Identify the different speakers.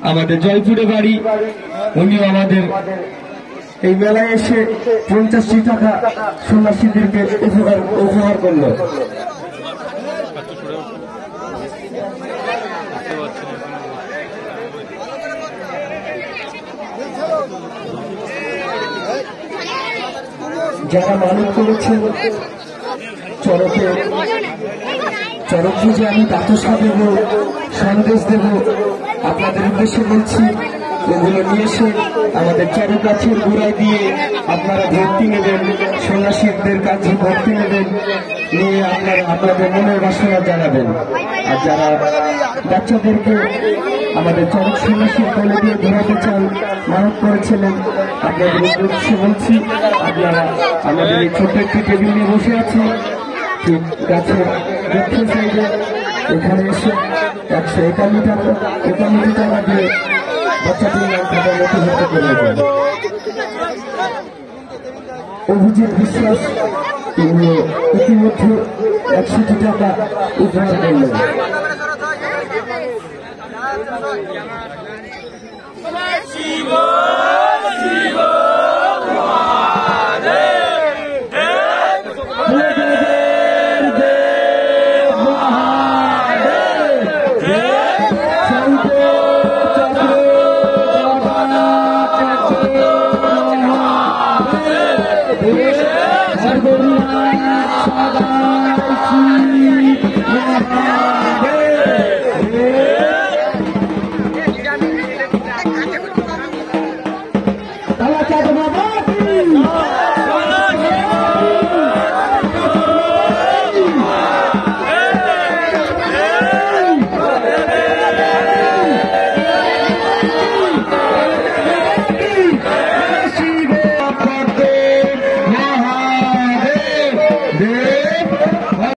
Speaker 1: আমাদের জয়পুরে বাড়ি, উনিও আমাদের এই মেলায় এসে 50টি টাকা সন্ন্যাসীদেরকে উপহার করল। যারা মানত করেছেন চরকে যে আমি বাতাসা দেব, সন্দেশ দেব, আপনাদের উদ্দেশ্যে বলছি, ওগুলো নিয়ে এসে আমাদের চরক গাছের গোড়ায় দিয়ে আপনারা ভক্তি নেবেন, সন্ন্যাসীদের কাছে ভক্তি নেবেন, নিয়ে আপনারা আপনাদের মনের বাসনা জানাবেন। আর যারা বাচ্চাদেরকে আমাদের চরক সন্ন্যাসীর কোলে দিয়ে ঘোরাতে চান, মানত করেছিলেন, আপনাদের উদ্দেশ্যে বলছি, আপনারা আমাদের এই ছোট্ট একটি টেবিল নিয়ে বসে আছি, ঠিক গাছের দক্ষিণ সাইডে, এখানে এসে 151 টাকা দিয়ে বাচ্চাটির নাম খাতা নথিভুক্ত করে দেবেন। অভিজিৎ বিশ্বাস তিনি ইতিমধ্যে 100 টাকা উপহার করলেন।
Speaker 2: শিব